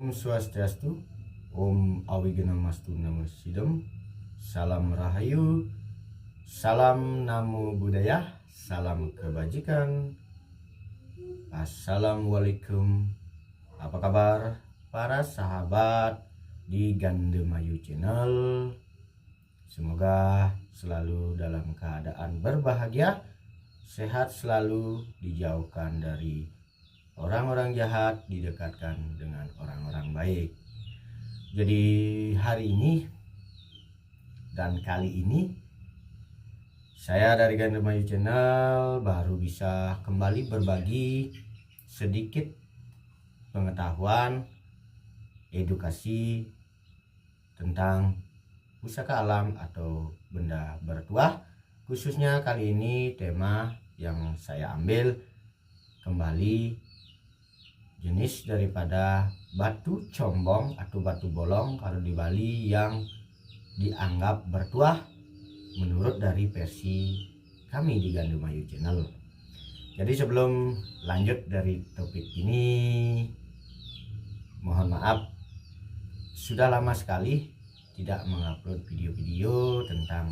Om Swastiastu, Om Awigenamastu Namo Sidem, Salam Rahayu, Salam Namo Buddhaya, Salam Kebajikan. Assalamualaikum. Apa kabar para sahabat di Gandemayu Channel? Semoga selalu dalam keadaan berbahagia, sehat selalu, dijauhkan dari orang-orang jahat, didekatkan dengan orang-orang baik. Jadi hari ini dan kali ini saya dari Gandemayu Channel baru bisa kembali berbagi sedikit pengetahuan, edukasi tentang pusaka alam atau benda bertuah. Khususnya kali ini tema yang saya ambil kembali jenis daripada batu combong atau batu bolong kalau di Bali yang dianggap bertuah menurut dari versi kami di Gandemayu Channel. Jadi sebelum lanjut dari topik ini, mohon maaf sudah lama sekali tidak mengupload video-video tentang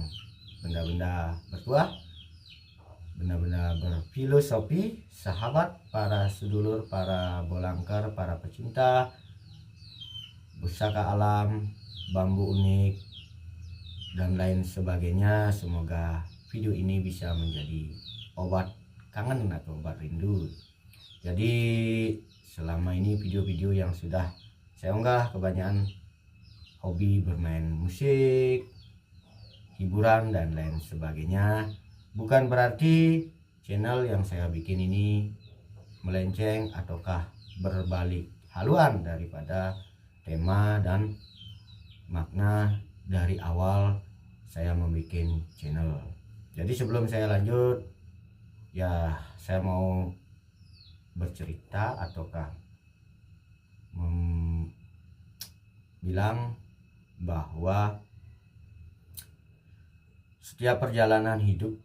benda-benda bertuah, benda-benda berfilosofi. Sahabat, para sedulur, para bolangker, para pecinta pusaka alam, bambu unik dan lain sebagainya, semoga video ini bisa menjadi obat kangen atau obat rindu. Jadi selama ini video-video yang sudah saya unggah kebanyakan hobi bermain musik, hiburan dan lain sebagainya. Bukan berarti channel yang saya bikin ini melenceng ataukah berbalik haluan daripada tema dan makna dari awal saya membuat channel. Jadi sebelum saya lanjut, ya saya mau bercerita ataukah bilang bahwa setiap perjalanan hidup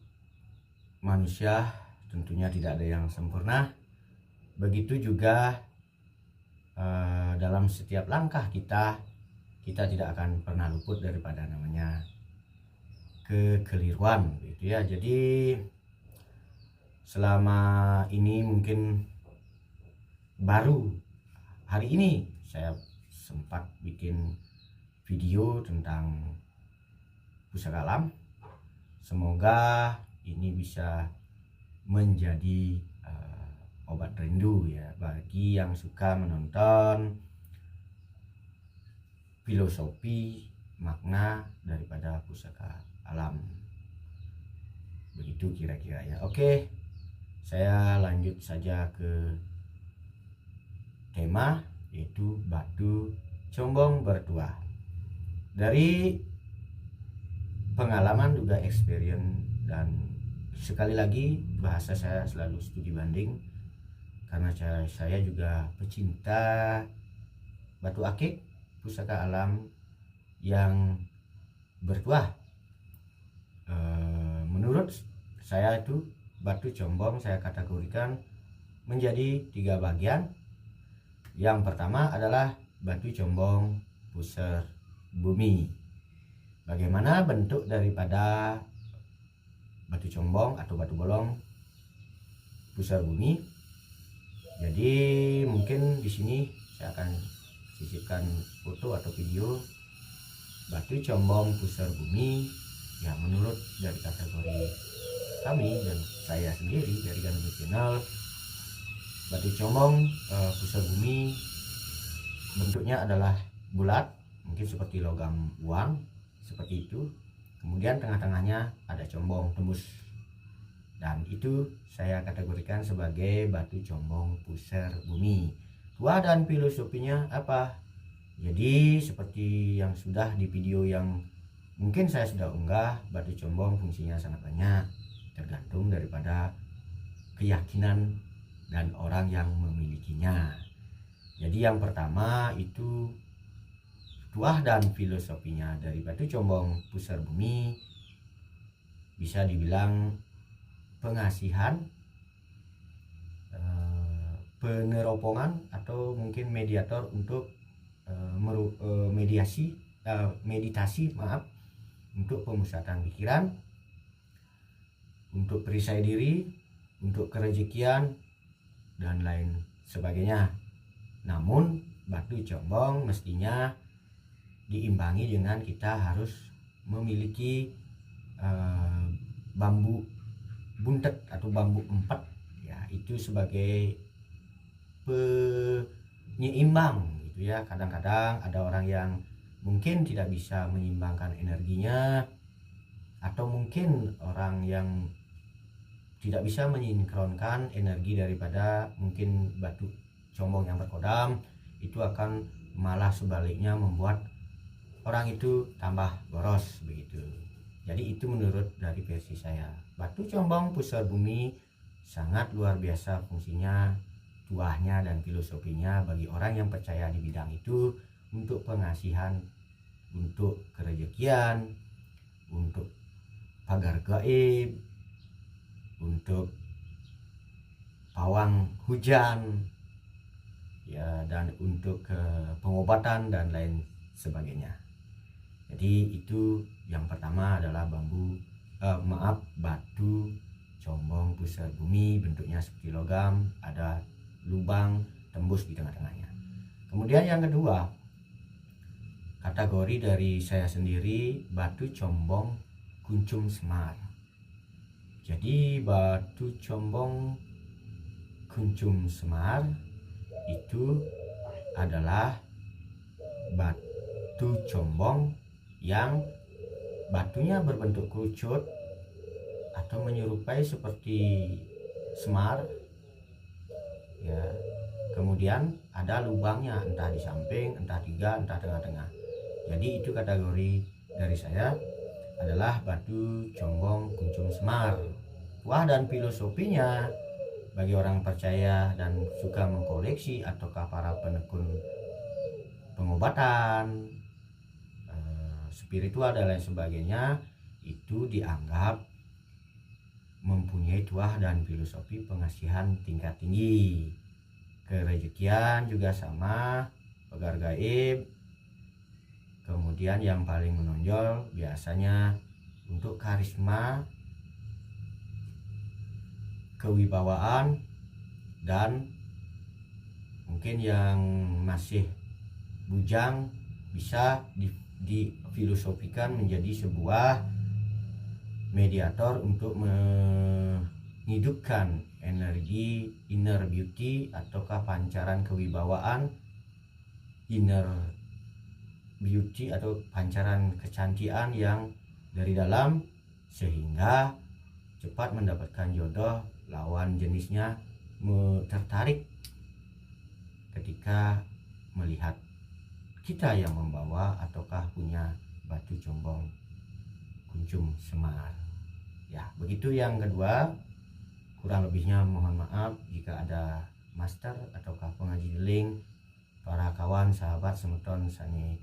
manusia tentunya tidak ada yang sempurna. Begitu juga dalam setiap langkah kita tidak akan pernah luput daripada namanya kekeliruan gitu ya. Jadi selama ini mungkin baru hari ini saya sempat bikin video tentang pusaka alam. Semoga ini bisa menjadi obat rindu ya bagi yang suka menonton filosofi makna daripada pusaka alam. Begitu kira-kira ya. Oke, saya lanjut saja ke tema, yaitu batu combong bertuah. Dari pengalaman juga experience, dan sekali lagi bahasa saya selalu studi banding karena saya juga pecinta batu akik, pusaka alam yang bertuah. Menurut saya itu batu combong saya kategorikan menjadi 3 bagian. Yang pertama adalah batu combong pusar bumi. Bagaimana bentuk daripada batu combong atau batu bolong pusar bumi? Jadi mungkin di sini saya akan sisipkan foto atau video batu combong pusar bumi ya menurut dari kategori kami dan saya sendiri dari Gandemayu Channel. Batu combong pusar bumi bentuknya adalah bulat, mungkin seperti logam uang seperti itu. Kemudian tengah-tengahnya ada combong tembus, dan itu saya kategorikan sebagai batu combong pusar bumi. Tuah dan filosofinya apa? Jadi seperti yang sudah di video yang mungkin saya sudah unggah, batu combong fungsinya sangat banyak, tergantung daripada keyakinan dan orang yang memilikinya. Jadi yang pertama itu tuah dan filosofinya dari batu combong pusar bumi bisa dibilang pengasihan, peneropongan atau mungkin mediator untuk meditasi untuk pemusatan pikiran, untuk perisai diri, untuk kerejekian dan lain sebagainya. Namun batu combong mestinya diimbangi dengan kita harus memiliki bambu buntet atau bambu empat, ya, itu sebagai penyeimbang gitu ya. Kadang-kadang ada orang yang mungkin tidak bisa menyeimbangkan energinya, atau mungkin orang yang tidak bisa menyinkronkan energi daripada mungkin batu combong yang berkodam, itu akan malah sebaliknya membuat orang itu tambah boros begitu. Jadi itu menurut dari versi saya. Batu combong pusar bumi sangat luar biasa fungsinya, tuahnya dan filosofinya bagi orang yang percaya di bidang itu, untuk pengasihan, untuk kerejekian, untuk pagar gaib, untuk pawang hujan, ya, dan untuk pengobatan dan lain sebagainya. Jadi itu yang pertama adalah batu combong pusar bumi, bentuknya seperti logam, ada lubang tembus di tengah-tengahnya. Kemudian yang kedua, kategori dari saya sendiri, batu combong kuncung semar. Jadi batu combong kuncung semar itu adalah batu combong yang batunya berbentuk kerucut atau menyerupai seperti semar, ya. Kemudian ada lubangnya, entah di samping, entah tiga, entah tengah-tengah. Jadi itu kategori dari saya adalah batu combong kuncung semar. Wah, dan filosofinya bagi orang percaya dan suka mengkoleksi ataukah para penekun pengobatan, spiritual dan lain sebagainya, itu dianggap mempunyai tuah dan filosofi pengasihan tingkat tinggi. Kerejekian juga sama, pagar gaib. Kemudian yang paling menonjol biasanya untuk karisma, kewibawaan, dan mungkin yang masih bujang bisa difilosofikan menjadi sebuah mediator untuk menghidupkan energi inner beauty ataukah pancaran kewibawaan, inner beauty atau pancaran kecantikan yang dari dalam, sehingga cepat mendapatkan jodoh, lawan jenisnya tertarik ketika melihat kita yang membawa ataukah punya batu combong kuncung semar. Ya, begitu yang kedua. Kurang lebihnya mohon maaf jika ada master ataukah pengaji deling, para kawan, sahabat, semeton sani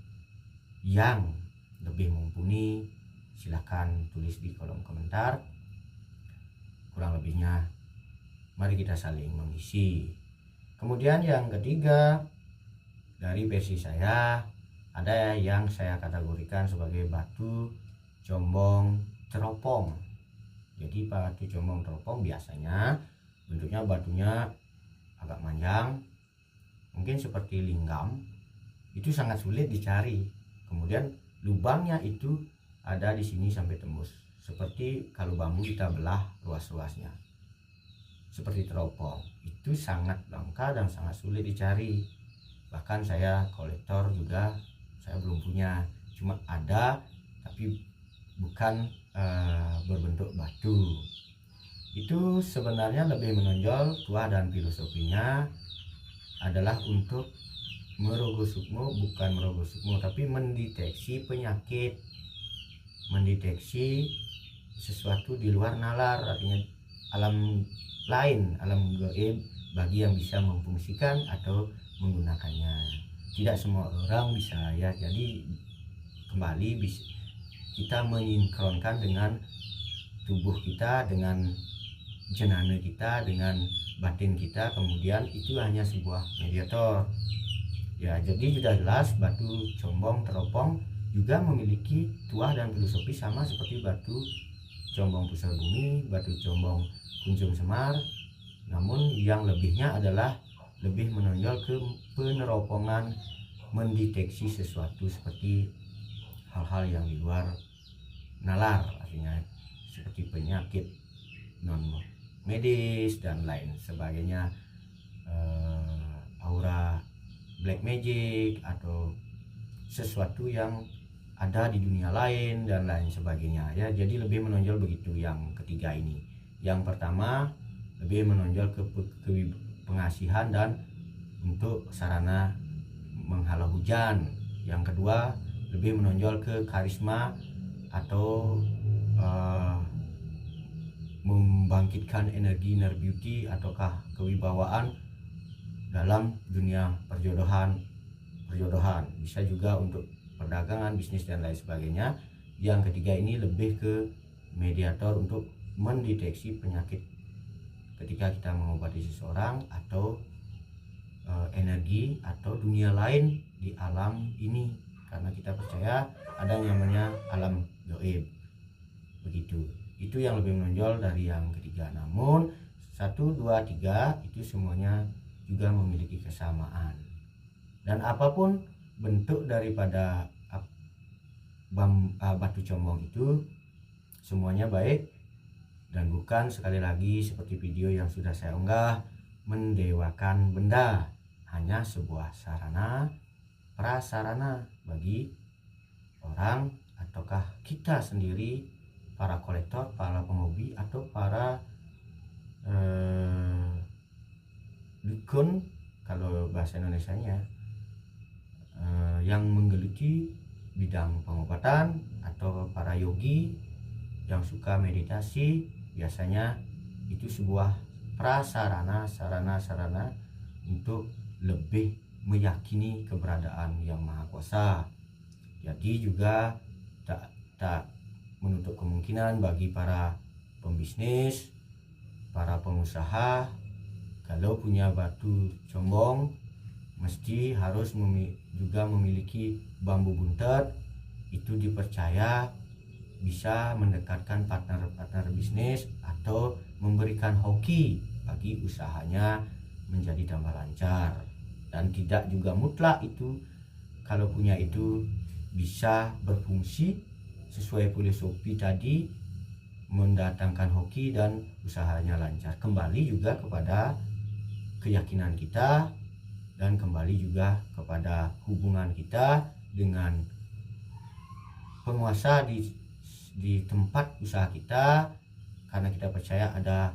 yang lebih mumpuni, silahkan tulis di kolom komentar. Kurang lebihnya mari kita saling mengisi. Kemudian yang ketiga, dari versi saya ada yang saya kategorikan sebagai batu combong teropong. Jadi batu combong teropong biasanya bentuknya batunya agak panjang, mungkin seperti linggam, itu sangat sulit dicari. Kemudian lubangnya itu ada di sini sampai tembus, seperti kalau bambu kita belah luas-luasnya, seperti teropong. Itu sangat langka dan sangat sulit dicari. Bahkan saya kolektor juga, saya belum punya, cuma ada tapi bukan berbentuk batu. Itu sebenarnya lebih menonjol tuah dan filosofinya adalah untuk merogoh sukmo, bukan merogoh sukmo tapi mendeteksi penyakit, mendeteksi sesuatu di luar nalar, artinya alam lain, alam gaib, bagi yang bisa memfungsikan atau menggunakannya. Tidak semua orang bisa, ya. Jadi kembali kita menyinkronkan dengan tubuh kita, dengan jenana kita, dengan batin kita, kemudian itu hanya sebuah mediator Ya, jadi sudah jelas batu combong teropong juga memiliki tuah dan filosofi sama seperti batu combong pusar bumi, batu combong kunjung semar. Namun yang lebihnya adalah lebih menonjol ke peneropongan, mendeteksi sesuatu seperti hal-hal yang di luar nalar, artinya seperti penyakit non medis dan lain sebagainya, aura black magic atau sesuatu yang ada di dunia lain dan lain sebagainya ya. Jadi lebih menonjol begitu yang ketiga ini. Yang pertama lebih menonjol ke pengasihan dan untuk sarana menghalau hujan. Yang kedua lebih menonjol ke karisma atau membangkitkan energi inner beauty ataukah kewibawaan dalam dunia perjodohan, bisa juga untuk perdagangan, bisnis dan lain sebagainya. Yang ketiga ini lebih ke mediator untuk mendeteksi penyakit ketika kita mengobati seseorang atau energi atau dunia lain di alam ini, karena kita percaya ada yang namanya alam gaib. Begitu, itu yang lebih menonjol dari yang ketiga. Namun 1, 2, 3 itu semuanya juga memiliki kesamaan, dan apapun bentuk daripada batu combong itu semuanya baik dan bukan, sekali lagi seperti video yang sudah saya unggah, mendewakan benda, hanya sebuah sarana prasarana bagi orang ataukah kita sendiri, para kolektor, para penghobi atau para dukun kalau bahasa Indonesianya, yang menggeluti bidang pengobatan atau para yogi yang suka meditasi. Biasanya itu sebuah prasarana, sarana untuk lebih meyakini keberadaan Yang Maha Kuasa. Jadi juga tak menutup kemungkinan bagi para pembisnis, para pengusaha, kalau punya batu combong mesti harus juga memiliki bambu buntet. Itu dipercaya bisa mendekatkan partner bisnis atau memberikan hoki bagi usahanya menjadi tambah lancar. Dan tidak juga mutlak itu, kalau punya itu bisa berfungsi sesuai filosofi tadi, mendatangkan hoki dan usahanya lancar. Kembali juga kepada keyakinan kita dan kembali juga kepada hubungan kita dengan penguasa di tempat usaha kita, karena kita percaya ada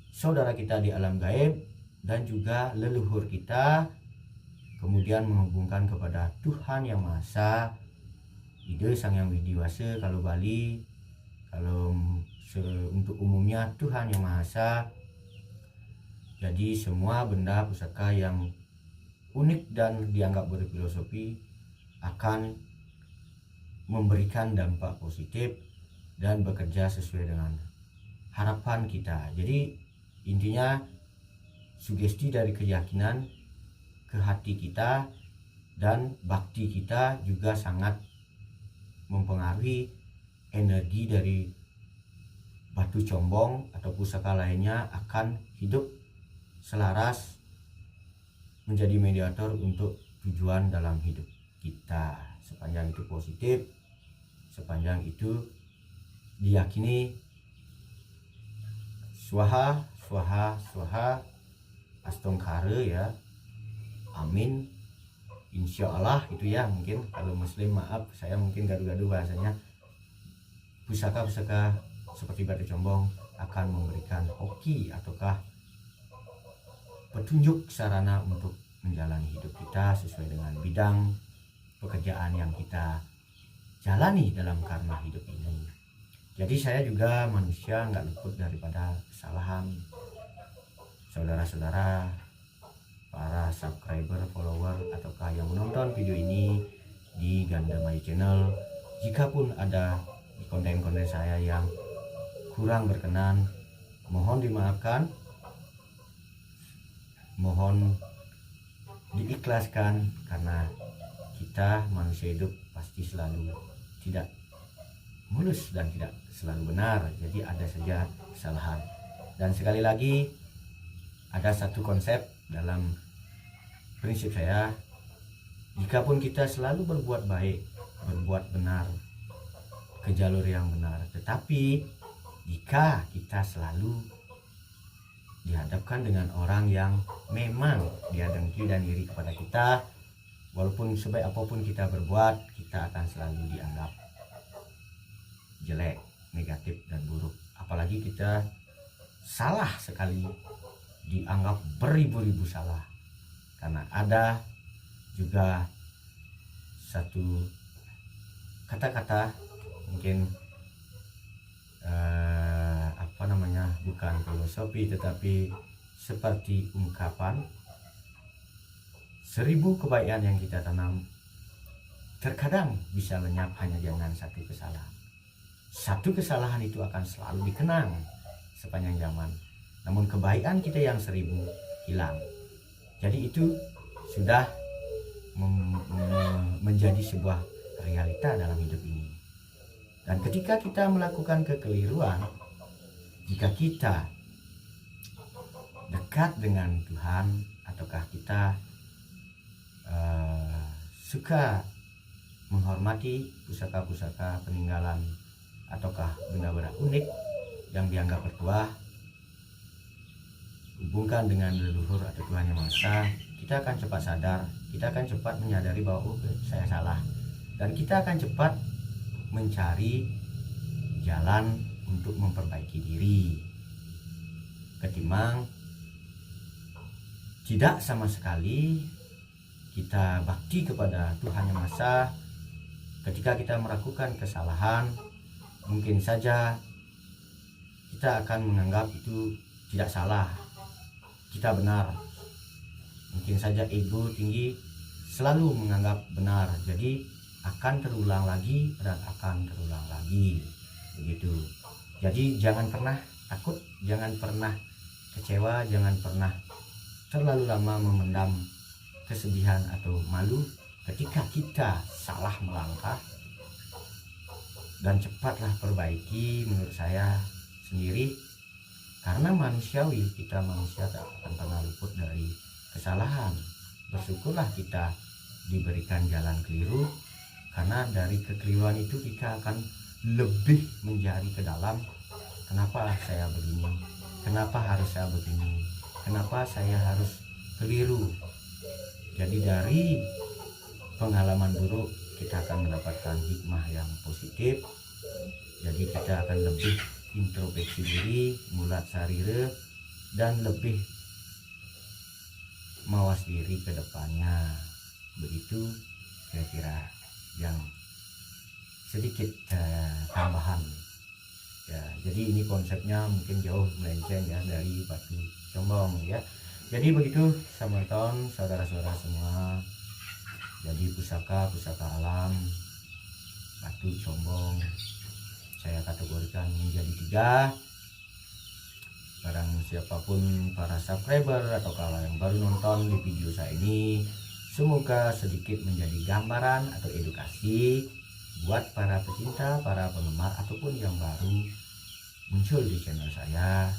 saudara kita di alam gaib dan juga leluhur kita, kemudian menghubungkan kepada Tuhan Yang Maha Esa, Ide Sang Yang Widiwasa kalau Bali, kalau untuk umumnya Tuhan Yang Maha Esa. Jadi semua benda pusaka yang unik dan dianggap berfilosofi akan memberikan dampak positif dan bekerja sesuai dengan harapan kita. Jadi intinya sugesti dari keyakinan ke hati kita dan bakti kita juga sangat mempengaruhi energi dari batu combong atau pusaka lainnya akan hidup selaras menjadi mediator untuk tujuan dalam hidup kita. Sepanjang itu positif, sepanjang itu diyakini swaha swaha swaha astongkara ya, amin, insya Allah itu ya. Mungkin kalau muslim maaf saya mungkin gaduh-gaduh bahasanya. Pusaka-pusaka seperti batu combong akan memberikan hoki ataukah petunjuk sarana untuk menjalani hidup kita sesuai dengan bidang pekerjaan yang kita jalani dalam karma hidup ini. Jadi saya juga manusia, nggak luput daripada kesalahan. Saudara-saudara, para subscriber, follower ataukah yang menonton video ini di Gandamayu Channel, jika pun ada di konten-konten saya yang kurang berkenan, mohon dimaafkan, mohon diikhlaskan, karena kita manusia hidup pasti selalu tidak mulus dan tidak selalu benar, jadi ada saja kesalahan. Dan sekali lagi, ada satu konsep dalam prinsip saya, jikapun kita selalu berbuat baik, berbuat benar, ke jalur yang benar, tetapi jika kita selalu dihadapkan dengan orang yang memang dia dengki dan iri kepada kita, walaupun sebaik apapun kita berbuat, kita akan selalu dianggap jelek, negatif, dan buruk. Apalagi kita salah sekali, dianggap beribu-ribu salah. Karena ada juga satu kata-kata, mungkin bukan filosofi, tetapi seperti ungkapan, 1000 kebaikan yang kita tanam terkadang bisa lenyap hanya dengan satu kesalahan. Satu kesalahan itu akan selalu dikenang sepanjang zaman, namun kebaikan kita yang 1000 hilang. Jadi itu sudah menjadi sebuah realita dalam hidup ini. Dan ketika kita melakukan kekeliruan, jika kita dekat dengan Tuhan, ataukah kita suka menghormati pusaka-pusaka peninggalan ataukah benda-benda unik yang dianggap bertuah, hubungkan dengan leluhur atau Tuhan Yang Maha Esa, kita akan cepat sadar, kita akan cepat menyadari bahwa saya salah, dan kita akan cepat mencari jalan untuk memperbaiki diri, ketimbang tidak sama sekali kita bakti kepada Tuhan Yang Maha Esa. Ketika kita melakukan kesalahan, mungkin saja kita akan menganggap itu tidak salah, kita benar. Mungkin saja ego tinggi selalu menganggap benar, jadi akan terulang lagi dan akan terulang lagi, begitu. Jadi jangan pernah takut, jangan pernah kecewa, jangan pernah terlalu lama memendam kesedihan atau malu ketika kita salah melangkah, dan cepatlah perbaiki. Menurut saya sendiri, karena manusiawi, kita manusia tak akan pernah luput dari kesalahan. Bersyukurlah kita diberikan jalan keliru, karena dari kekeliruan itu kita akan lebih mencari ke dalam, kenapa saya begini, kenapa harus saya begini, kenapa saya harus keliru. Jadi dari pengalaman buruk kita akan mendapatkan hikmah yang positif. Jadi kita akan lebih introspeksi diri, mulat sarire, dan lebih mawas diri ke depannya. Begitu kira-kira yang sedikit tambahan ya. Jadi ini konsepnya mungkin jauh melenceng ya dari Batu Combong ya. Jadi begitu sahabat, saudara-saudara semua. Jadi pusaka alam Batu Combong saya kategorikan menjadi 3. Barang siapapun para subscriber atau kalau yang baru nonton di video saya ini, semoga sedikit menjadi gambaran atau edukasi buat para pecinta, para penggemar ataupun yang baru muncul di channel saya.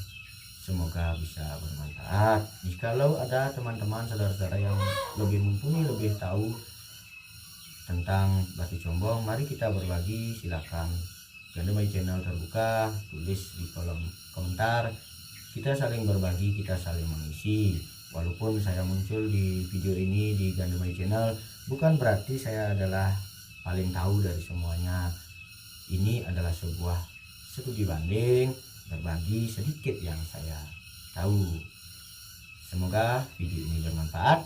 Semoga bisa bermanfaat. Jikalau ada teman-teman saudara-saudara yang lebih mumpuni, lebih tahu tentang Batu Combong, mari kita berbagi. Silakan, Gandumai channel terbuka, tulis di kolom komentar. Kita saling berbagi, kita saling mengisi. Walaupun saya muncul di video ini di Gandumai channel, bukan berarti saya adalah paling tahu dari semuanya. Ini adalah sebuah studi banding, berbagi sedikit yang saya tahu. Semoga video ini bermanfaat.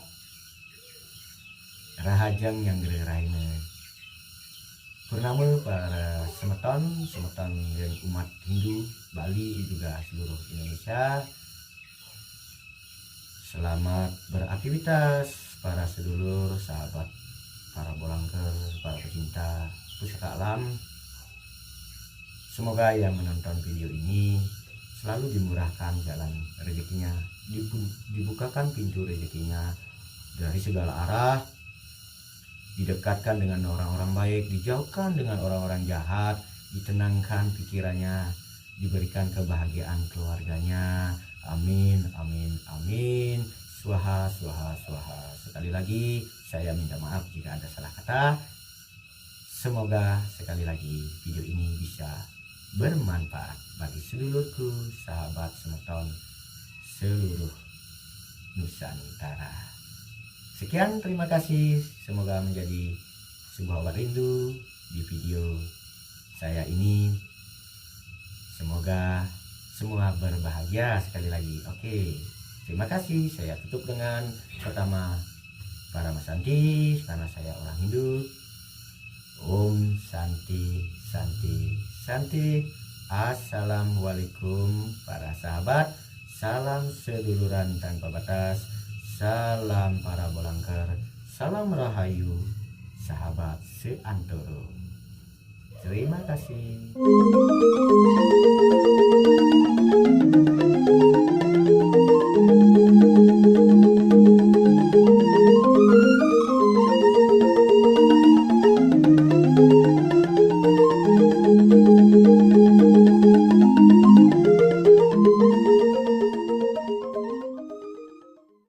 Rahajang yang gereraine Purnama para semeton yang umat Hindu Bali juga seluruh Indonesia. Selamat beraktivitas para sedulur, sahabat, para bolangker, para pecinta pusaka alam. Semoga yang menonton video ini selalu dimurahkan jalan rezekinya, dibukakan pintu rezekinya, dari segala arah, didekatkan dengan orang-orang baik, dijauhkan dengan orang-orang jahat, ditenangkan pikirannya, diberikan kebahagiaan keluarganya. Amin, amin, amin. Swaha, swaha, swaha. Sekali lagi saya minta maaf jika ada salah kata. Semoga sekali lagi video ini bisa bermanfaat bagi sedulurku, sahabat semeton seluruh Nusantara. Sekian, terima kasih. Semoga menjadi sebuah obat rindu di video saya ini. Semoga semua berbahagia sekali lagi. Oke, terima kasih. Saya tutup dengan pertama Parama Santi, karena saya orang Hindu. Om Santi, Santi, Santi. Assalamualaikum para sahabat. Salam seduluran tanpa batas. Salam para bolangker. Salam rahayu, sahabat seantoro. Terima kasih.